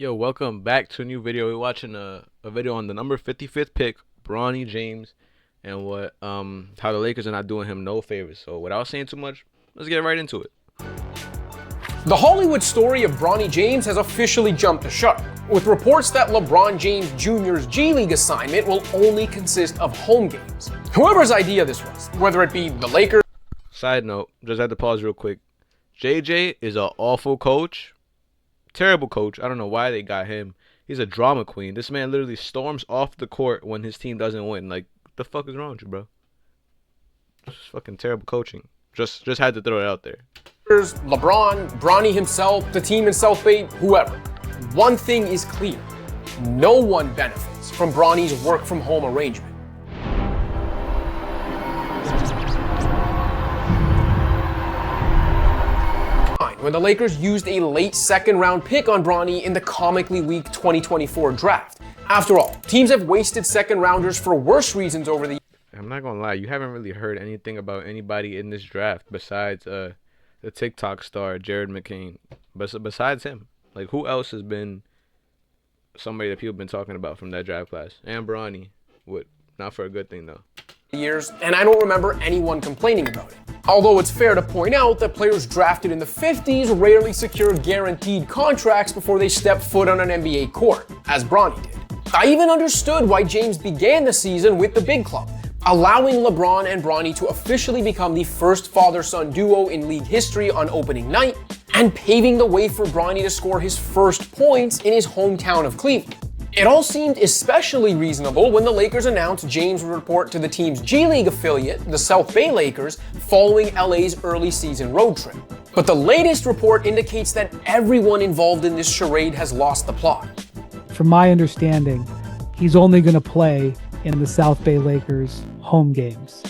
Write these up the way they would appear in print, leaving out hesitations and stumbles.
Yo, welcome back to a new video. We're watching a video on the number 55th pick, Bronny James, and what how the Lakers are not doing him no favors. So without saying too much, let's get right into it. The Hollywood story of Bronny James has officially jumped the shark, with reports that LeBron James Jr.'s G League assignment will only consist of home games. Whoever's idea this was, whether it be the Lakers. Side note, just had to pause real quick. JJ is an awful coach. Terrible coach. I don't know why they got him. He's a drama queen. This man literally storms off the court when his team doesn't win. Like, what the fuck is wrong with you, bro? Just fucking terrible coaching. Just had to throw it out there. LeBron, Bronny himself, the team in South Bay, whoever. One thing is clear. No one benefits from Bronny's work from home arrangement. When the Lakers used a late second-round pick on Bronny in the comically weak 2024 draft. After all, teams have wasted second-rounders for worse reasons over the years. I'm not gonna lie, you haven't really heard anything about anybody in this draft besides the TikTok star Jared McCain. Besides him, like, who else has been somebody that people have been talking about from that draft class? And Bronny, not for a good thing though. And I don't remember anyone complaining about it. Although it's fair to point out that players drafted in the 50s rarely secure guaranteed contracts before they step foot on an NBA court, as Bronny did. I even understood why James began the season with the big club, allowing LeBron and Bronny to officially become the first father-son duo in league history on opening night, and paving the way for Bronny to score his first points in his hometown of Cleveland. It all seemed especially reasonable when the Lakers announced James would report to the team's G League affiliate, the South Bay Lakers, following LA's early season road trip. But the latest report indicates that everyone involved in this charade has lost the plot. From my understanding, he's only going to play in the South Bay Lakers home games.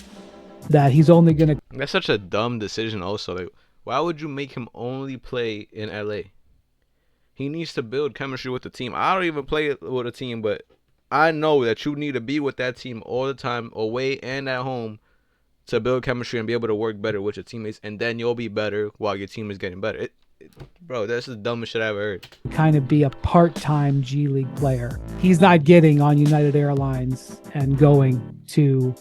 That he's only going to... That's such a dumb decision also. Like, why would you make him only play in LA? He needs to build chemistry with the team. I don't even play with a team, but I know that you need to be with that team all the time, away and at home, to build chemistry and be able to work better with your teammates, and then you'll be better while your team is getting better. Bro, that's the dumbest shit I ever heard. Kind of be a part-time G League player. He's not getting on United Airlines and going to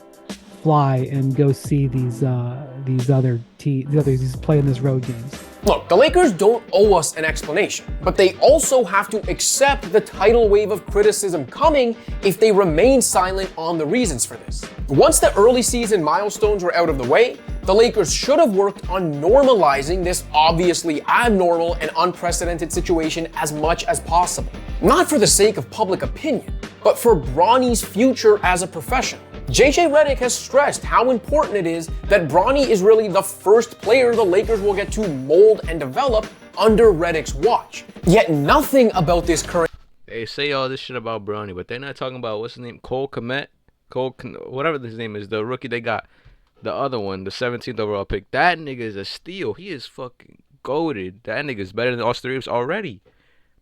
fly and go see these other teams play in this road games. Look, the Lakers don't owe us an explanation, but they also have to accept the tidal wave of criticism coming if they remain silent on the reasons for this. Once the early season milestones were out of the way, the Lakers should have worked on normalizing this obviously abnormal and unprecedented situation as much as possible. Not for the sake of public opinion, but for Bronny's future as a professional. JJ Redick has stressed how important it is that Bronny is really the first player the Lakers will get to mold and develop under Redick's watch. Yet nothing about this current... They say all this shit about Bronny, but they're not talking about, what's his name, Cole Kmet? Whatever his name is, the rookie they got. The other one, the 17th overall pick. That nigga is a steal. He is fucking goated. That nigga is better than Austin Reeves already.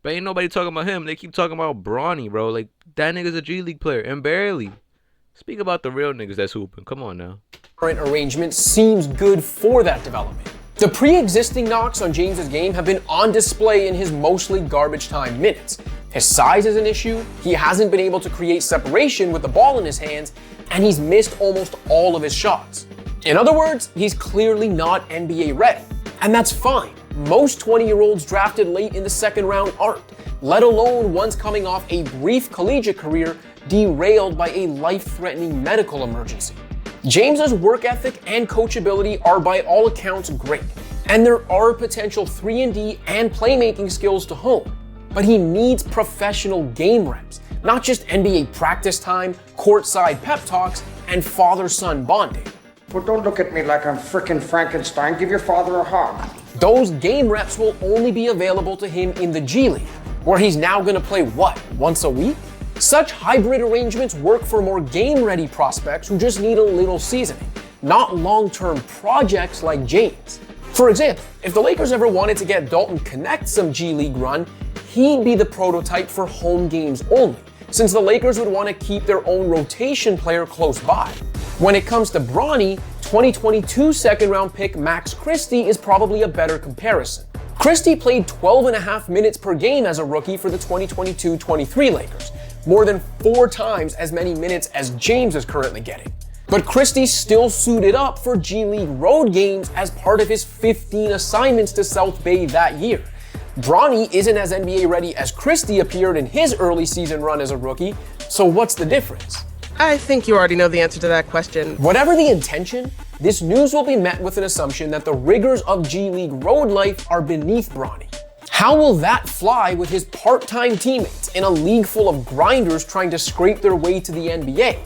But ain't nobody talking about him. They keep talking about Bronny, bro. Like, that nigga's a G League player, and barely. Speak about the real niggas that's hooping. Come on now. Current arrangement seems good for that development. The pre-existing knocks on James's game have been on display in his mostly garbage time minutes. His size is an issue, he hasn't been able to create separation with the ball in his hands, and he's missed almost all of his shots. In other words, he's clearly not NBA ready. And that's fine. Most 20-year-olds drafted late in the second round aren't, let alone ones coming off a brief collegiate career derailed by a life-threatening medical emergency. James's work ethic and coachability are by all accounts great, and there are potential 3-and-D and playmaking skills to hone, but he needs professional game reps, not just NBA practice time, courtside pep talks, and father-son bonding. Well, don't look at me like I'm frickin' Frankenstein. Give your father a hug. Those game reps will only be available to him in the G League, where he's now gonna play what, once a week? Such hybrid arrangements work for more game-ready prospects who just need a little seasoning, not long-term projects like James. For example, if the Lakers ever wanted to get Dalton Knecht some G League run, he'd be the prototype for home games only, since the Lakers would want to keep their own rotation player close by. When it comes to Bronny, 2022 second-round pick Max Christie is probably a better comparison. Christie played 12.5 minutes per game as a rookie for the 2022-23 Lakers, more than 4 times as many minutes as James is currently getting. But Christie still suited up for G League road games as part of his 15 assignments to South Bay that year. Bronny isn't as NBA ready as Christie appeared in his early season run as a rookie, so what's the difference? I think you already know the answer to that question. Whatever the intention, this news will be met with an assumption that the rigors of G League road life are beneath Bronny. How will that fly with his part-time teammates in a league full of grinders trying to scrape their way to the NBA?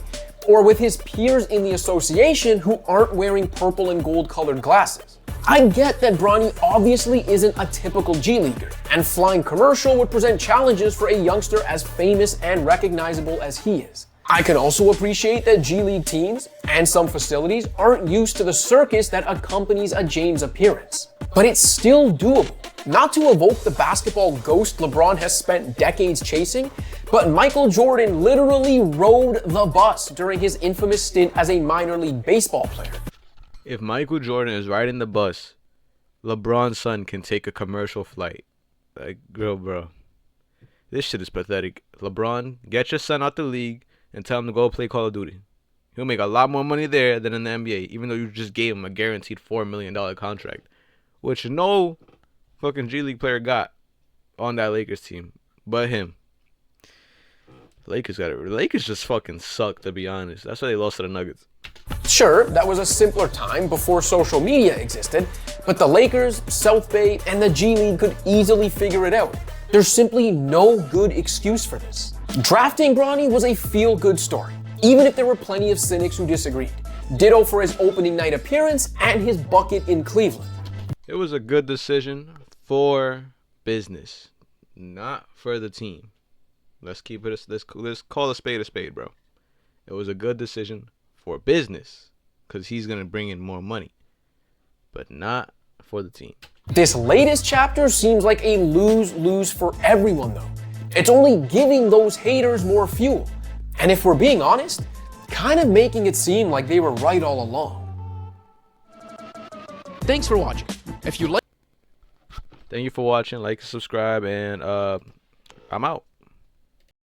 Or with his peers in the association who aren't wearing purple and gold colored glasses? I get that Bronny obviously isn't a typical G Leaguer, and flying commercial would present challenges for a youngster as famous and recognizable as he is. I can also appreciate that G League teams and some facilities aren't used to the circus that accompanies a James appearance. But it's still doable. Not to evoke the basketball ghost LeBron has spent decades chasing, but Michael Jordan literally rode the bus during his infamous stint as a minor league baseball player. If Michael Jordan is riding the bus, LeBron's son can take a commercial flight. Like, bro. This shit is pathetic. LeBron, get your son out the league and tell him to go play Call of Duty. He'll make a lot more money there than in the NBA, even though you just gave him a guaranteed $4 million contract, which no fucking G League player got on that Lakers team but him. Lakers just fucking suck, to be honest. That's why they lost to the Nuggets. Sure, that was a simpler time before social media existed, but the Lakers, South Bay, and the G League could easily figure it out. There's simply no good excuse for this. Drafting Bronny was a feel-good story, even if there were plenty of cynics who disagreed. Ditto for his opening night appearance and his bucket in Cleveland. It was a good decision for business, not for the team. Let's keep it. Let's call a spade, bro. It was a good decision for business because he's gonna bring in more money, but not for the team. This latest chapter seems like a lose-lose for everyone, though. It's only giving those haters more fuel, and if we're being honest, kind of making it seem like they were right all along. Thanks for watching. If you like, Thank you for watching. Like, subscribe, and I'm out.